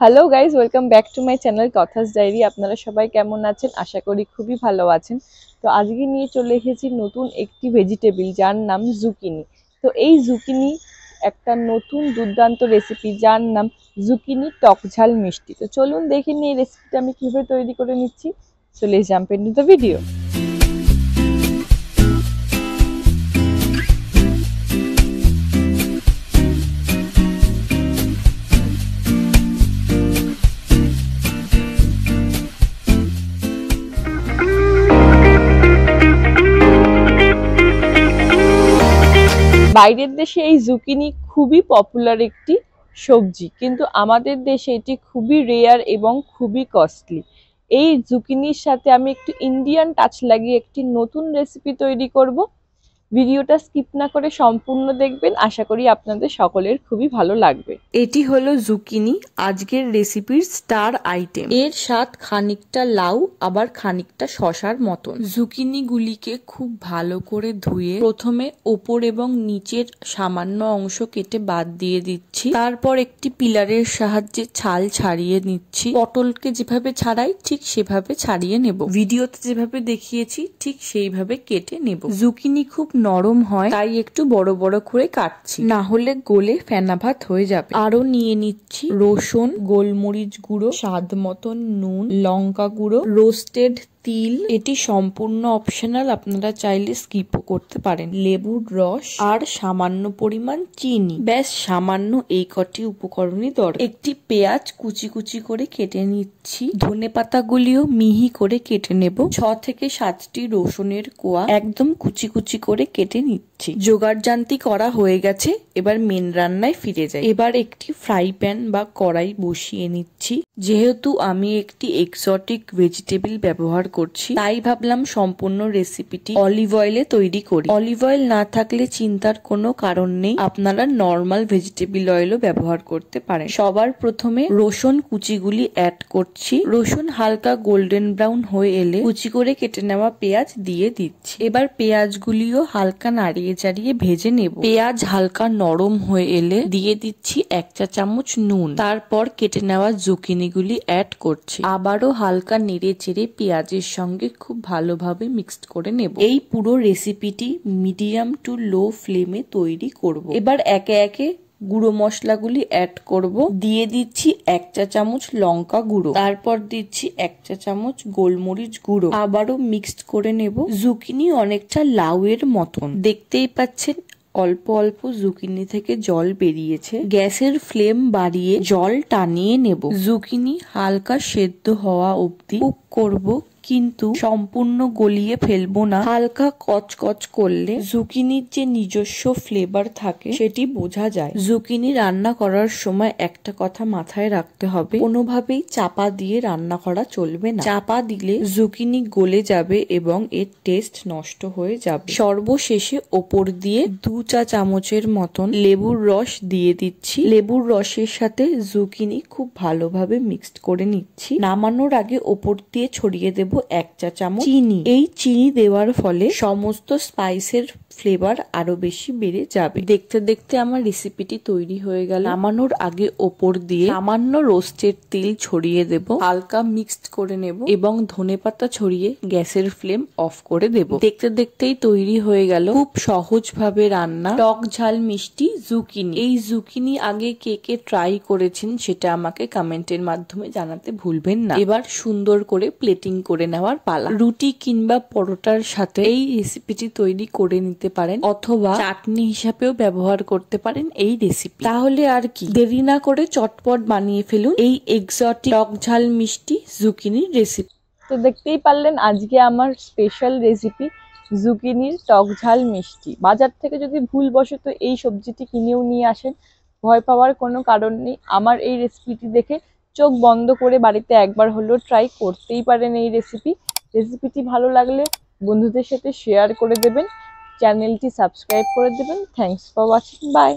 Hello guys, welcome back to my channel Kathas diary. আপনারা সবাই কেমন আছেন? আশা করি খুবই ভালো আছেন। তো আজকে নিয়ে চলে এসেছি নতুন একটি ভেজিটেবল, যার নাম জুকিনি। তো এই জুকিনি একটা নতুন দুর্দান্ত রেসিপি, যার নাম জুকিনি টকঝাল মিষ্টি। তো চলুন দেখে নিই এই রেসিপিটা আমি কীভাবে তৈরি করে নিচ্ছি। So let's jump into the video. বাইরের দেশে এই জুকিনি খুবই পপুলার একটি সবজি, কিন্তু আমাদের দেশে এটি খুবই রেয়ার এবং খুবই কস্টলি। এই জুকিনির সাথে আমি একটু ইন্ডিয়ান টাচ লাগিয়ে একটি নতুন রেসিপি তৈরি করব। ভিডিওটা স্কিপ না করে সম্পূর্ণ দেখবেন, আশা করি আপনাদের সকলের খুবই ভালো লাগবে। এটি হলো জুকিনি, আজকের রেসিপির স্টার আইটেম। এর স্বাদ খানিকটা লাউ আবার খানিকটা শশার মতন। জুকিনি গুলিকে খুব ভালো করে ধুয়ে প্রথমে ওপর এবং নিচের সামান্য অংশ কেটে বাদ দিয়ে দিচ্ছি। তারপর একটি পিলারের সাহায্যে ছাল ছাড়িয়ে নিচ্ছি। পটলকে যেভাবে ছাড়াই ঠিক সেভাবে ছাড়িয়ে নেব। ভিডিওতে যেভাবে দেখিয়েছি ঠিক সেইভাবে কেটে নেব। জুকিনি খুব নরম হয়, তাই একটু বড় বড় করে কাটছি, না হলে গলে ফেনা ভাত হয়ে যাবে। আরো নিয়ে নিচ্ছি রসুন, গোলমরিচ গুঁড়ো, স্বাদ মতন নুন, লঙ্কা গুঁড়ো, রোস্টেড তিল। এটি সম্পূর্ণ অপশনাল, আপনারা চাইলে স্কিপও করতে পারেন। লেবুর রস আর সামান্য পরিমাণ চিনি, ব্যাস সামান্য এই কটি উপকরণই দরকার। একটি পেঁয়াজ কুচি কুচি করে কেটে নিচ্ছি। ধনেপাতা গুলিও মিহি করে কেটে নেব। 6 থেকে 7টি রসুনের কোয়া একদম কুচি কুচি করে কেটে নিচ্ছি। জোগাড়জান্তি করা হয়ে গেছে, এবার মেন রান্নায় ফিরে যাই। এবার একটি ফ্রাই প্যান বা কড়াই বসিয়ে নিচ্ছি। যেহেতু আমি একটি এক্সোটিক ভেজিটেবল ব্যবহার করছি, তাই ভাবলাম সম্পূর্ণ রেসিপিটি অলিভ অয়েলে তৈরি করি। অলিভ অয়েল না থাকলে চিন্তার কোনো কারণ নেই, আপনারা নর্মাল ভেজিটেবল অয়েলও ব্যবহার করতে পারেন। সবার প্রথমে রসুন কুচিগুলি অ্যাড করছি। রসুন হালকা গোল্ডেন ব্রাউন হয়ে এলে কুচি করে কেটে নেওয়া পেঁয়াজ দিয়ে দিচ্ছি। এবার পেঁয়াজগুলিও হালকা নাড়িয়ে চাড়িয়ে ভেজে নেব। পেঁয়াজ হালকা নরম হয়ে এলে দিয়ে দিচ্ছি 1 চা চামচ নুন। তারপর কেটে নেওয়া জুকিনিগুলি অ্যাড করছি। আবারও হালকা নেড়ে চেড়ে পেঁয়াজের সঙ্গে খুব ভালোভাবে মিক্সড করে নেব। এই পুরো রেসিপিটি মিডিয়াম টু লো ফ্লেমে তৈরি করব। এবার একে একে গুঁড়ো মশলাগুলি অ্যাড করব। দিয়ে দিচ্ছি 1 চা চামচ লঙ্কা গুঁড়ো, তারপর দিচ্ছি 1 চা চামচ গোলমরিচ গুঁড়ো। আবারও মিক্সড করে নেব। জুকিনি অনেকটা লাউয়ের মতন, দেখতেই পাচ্ছেন অল্প অল্প জুকিনি থেকে জল বেরিয়েছে। গ্যাসের ফ্লেম বাড়িয়ে জল টানিয়ে নেব। জুকিনি হালকা সেদ্ধ হওয়া অবধি কুক করব, কিন্তু সম্পূর্ণ গলিয়ে ফেলবো না। হালকা কচকচ করলে জুকিনির যে নিজস্ব ফ্লেভার থাকে সেটি বোঝা যায়। জুকিনি রান্না করার সময় একটা কথা মাথায় রাখতে হবে, কোনোভাবেই চাপা দিয়ে রান্না করা চলবে না। চাপা দিলে জুকিনি গলে যাবে এবং এর টেস্ট নষ্ট হয়ে যাবে। সর্বশেষে ওপর দিয়ে 2 চা চামচের মতন লেবুর রস দিয়ে দিচ্ছি। লেবুর রসের সাথে জুকিনি খুব ভালোভাবে মিক্সড করে নিচ্ছি। নামানোর আগে ওপর দিয়ে ছড়িয়ে দেব 1 চা চামচ চিনি। এই চিনি দেওয়ার ফলে সমস্ত স্পাইসের ফ্লেভার আরো বেশি বেড়ে যাবে। দেখতে দেখতে আমার রেসিপিটি তৈরি হয়ে গেল। নামানোর আগে ওপর দিয়ে সামান্য রোস্টেড তিল ছড়িয়ে দেব, হালকা মিক্সড করে নেব এবং ধনেপাতা ছড়িয়ে গ্যাসের ফ্লেম অফ করে দেব। দেখতে দেখতেই তৈরি হয়ে গেল খুব সহজভাবে রান্না টক ঝাল মিষ্টি জুকিনি। এই জুকিনি আগে কে কে ট্রাই করেছেন সেটা আমাকে কমেন্টের মাধ্যমে জানাতে ভুলবেন না। এবার সুন্দর করে প্লেটিং করে নেওয়ার পালা। রুটি কিংবা পরোটার সাথে এই রেসিপিটি তৈরি করে নিতে পারেন, অথবা চাটনি হিসাবেও ব্যবহার করতে পারেন এই রেসিপি। তাহলে আর কি দেরি না করে চটপট বানিয়ে ফেলুন এই এক্সোটিক টক ঝাল মিষ্টি জুকিনির রেসিপি। তো দেখতেই পারলেন আজকে আমার স্পেশাল রেসিপি জুকিনির টক ঝাল মিষ্টি। বাজার থেকে যদি ভুলবশত এই সবজিটি কিনেও নিয়ে আসেন, ভয় পাওয়ার কোনো কারণ নেই। আমার এই রেসিপিটি দেখে চোখ বন্ধ করে বাড়িতে একবার হলেও ট্রাই করতেই পারেন এই রেসিপিটি ভালো লাগলে বন্ধুদের সাথে শেয়ার করে দেবেন, চ্যানেলটি সাবস্ক্রাইব করে দেবেন। Thanks for watching, by.